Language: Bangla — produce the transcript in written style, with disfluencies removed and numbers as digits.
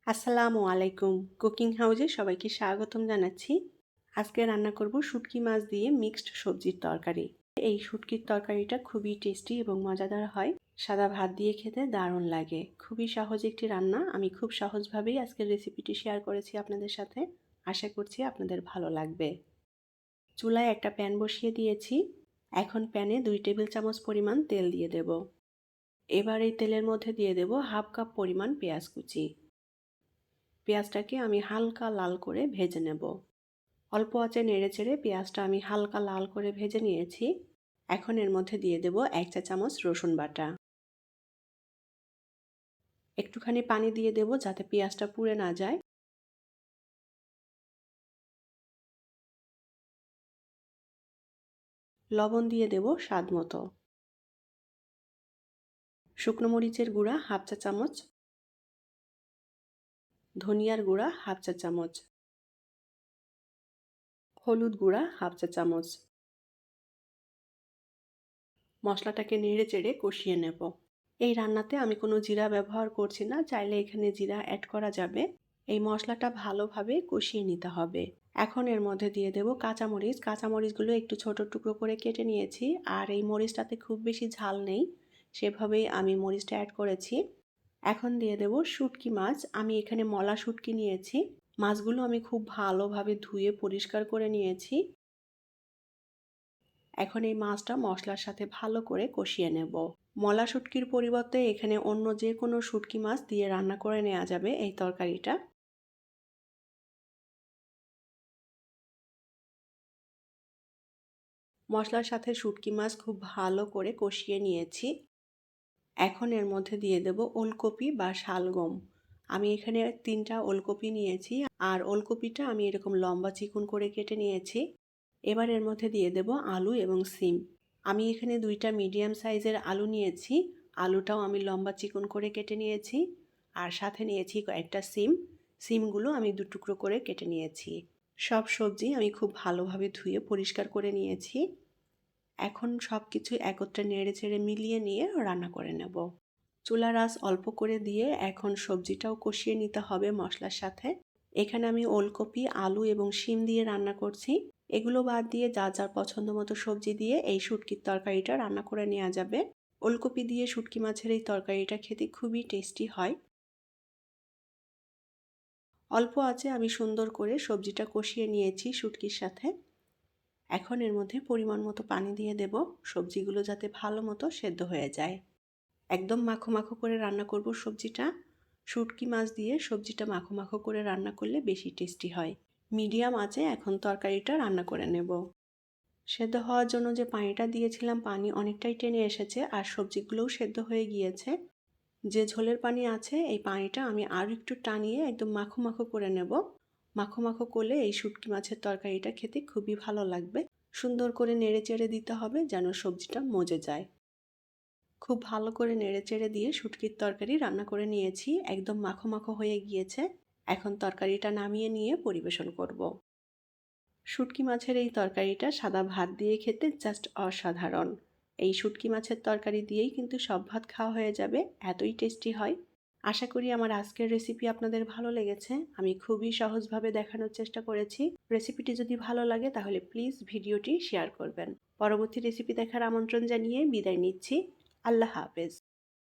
আসসালামু আলাইকুম। কুকিং হাউজে সবাইকে স্বাগতম জানাচ্ছি। আজকে রান্না করব শুটকি মাছ দিয়ে মিক্সড সবজির তরকারি। এই শুটকির তরকারিটা খুবই টেস্টি এবং মজাদার হয়। সাদা ভাত দিয়ে খেতে দারুণ লাগে। খুবই সহজ একটি রান্না। আমি খুব সহজভাবেই আজকের রেসিপিটি শেয়ার করেছি আপনাদের সাথে। আশা করছি আপনাদের ভালো লাগবে। চুলায় একটা প্যান বসিয়ে দিয়েছি। এখন প্যানে 2 টেবিল চামচ পরিমাণ তেল দিয়ে দেব। এবার এই তেলের মধ্যে দিয়ে দেব হাফ কাপ পরিমাণ পেঁয়াজ কুচি। পেঁয়াজটাকে আমি হালকা লাল করে ভেজে নেব। অল্প আঁচে নেড়েচেড়ে পেঁয়াজটা আমি হালকা লাল করে ভেজে নিয়েছি। এখন এর মধ্যে দিয়ে দেব 1 চা চামচ রসুন বাটা। একটুখানি পানি দিয়ে দেব যাতে পেঁয়াজটা পুড়ে না যায়। লবণ দিয়ে দেব স্বাদ মতো। শুকনো মরিচের গুঁড়া হাফ চা চামচ, ধনিয়ার গুঁড়া হাফ চা চামচ, হলুদ গুঁড়া হাফ চা চামচ। মশলাটাকে নেড়েচেড়ে কষিয়ে নেব। এই রান্নাতে আমি কোনো জিরা ব্যবহার করছি না, চাইলে এখানে জিরা অ্যাড করা যাবে। এই মশলাটা ভালোভাবে কষিয়ে নিতে হবে। এখন এর মধ্যে দিয়ে দেব কাঁচামরিচ। কাঁচামরিচগুলো একটু ছোট টুকরো করে কেটে নিয়েছি। আর এই মরিচটাতে খুব বেশি ঝাল নেই, সেভাবেই আমি মরিচটা অ্যাড করেছি। এখন দিয়ে দেব শুটকি মাছ। আমি এখানে মলা শুটকি নিয়েছি। মাছগুলো আমি খুব ভালোভাবে ধুয়ে পরিষ্কার করে নিয়েছি। এখন এই মাছটা মশলার সাথে ভালো করে কষিয়ে নেব। মলা শুটকির পরিবর্তে এখানে অন্য যে কোনো শুটকি মাছ দিয়ে রান্না করে নেওয়া যাবে এই তরকারিটা। মশলার সাথে শুটকি মাছ খুব ভালো করে কষিয়ে নিয়েছি। এখন এর মধ্যে দিয়ে দেব ওলকপি বা শালগম। আমি এখানে 3টা ওলকপি নিয়েছি, আর ওলকপিটা আমি এরকম লম্বা চিকন করে কেটে নিয়েছি। এবার এর মধ্যে দিয়ে দেব আলু এবং সিম। আমি এখানে 2টা মিডিয়াম সাইজের আলু নিয়েছি। আলুটাও আমি লম্বা চিকন করে কেটে নিয়েছি। আর সাথে নিয়েছি কয়েকটা সিম। সিমগুলো আমি 2 টুকরো করে কেটে নিয়েছি। সব সবজি আমি খুব ভালোভাবে ধুয়ে পরিষ্কার করে নিয়েছি। এখন সব কিছু একত্রে নেড়েচেড়ে মিলিয়ে নিয়ে রান্না করে নেব। চুলার আঁচ অল্প করে দিয়ে এখন সবজিটাও কষিয়ে নিতে হবে মশলার সাথে। এখানে আমি ওলকপি, আলু এবং শিম দিয়ে রান্না করছি। এগুলো বাদ দিয়ে যার যার পছন্দ মতো সবজি দিয়ে এই শুটকির তরকারিটা রান্না করে নেওয়া যাবে। ওলকপি দিয়ে শুটকি মাছের এই তরকারিটা খেতে খুবই টেস্টি হয়। অল্প আঁচে আমি সুন্দর করে সবজিটা কষিয়ে নিয়েছি শুটকির সাথে। এখন এর মধ্যে পরিমাণ মতো পানি দিয়ে দেব, সবজিগুলো যাতে ভালো মতো সেদ্ধ হয়ে যায়। একদম মাখো মাখো করে রান্না করব সবজিটা। শুটকি মাছ দিয়ে সবজিটা মাখো মাখো করে রান্না করলে বেশি টেস্টি হয়। মিডিয়াম আঁচে এখন তরকারিটা রান্না করে নেব। সেদ্ধ হওয়ার জন্য যে পানিটা দিয়েছিলাম, পানি অনেকটাই টেনে এসেছে আর সবজিগুলোও সেদ্ধ হয়ে গিয়েছে। যে ঝোলের পানি আছে এই পানিটা আমি আর একটু টানিয়ে একদম মাখো মাখো করে নেব। মাখো মাখো করলে এই শুটকি মাছের তরকারিটা খেতে খুবই ভালো লাগবে। সুন্দর করে নেড়ে চেড়ে দিতে হবে যেন সবজিটা মজে যায়। খুব ভালো করে নেড়েচেড়ে দিয়ে শুটকির তরকারি রান্না করে নিয়েছি। একদম মাখো মাখো হয়ে গিয়েছে। এখন তরকারিটা নামিয়ে নিয়ে পরিবেশন করব। শুটকি মাছের এই তরকারিটা সাদা ভাত দিয়ে খেতে জাস্ট অসাধারণ। এই শুটকি মাছের তরকারি দিয়েই কিন্তু সব ভাত খাওয়া হয়ে যাবে, এতই টেস্টি হয়। আশা করি আমার আজকের রেসিপি আপনাদের ভালো লেগেছে। আমি খুবই সহজভাবে দেখানোর চেষ্টা করেছি। রেসিপিটি যদি ভালো লাগে তাহলে প্লিজ ভিডিওটি শেয়ার করবেন। পরবর্তী রেসিপি দেখার আমন্ত্রণ জানিয়ে বিদায় নিচ্ছি। আল্লাহ হাফেজ।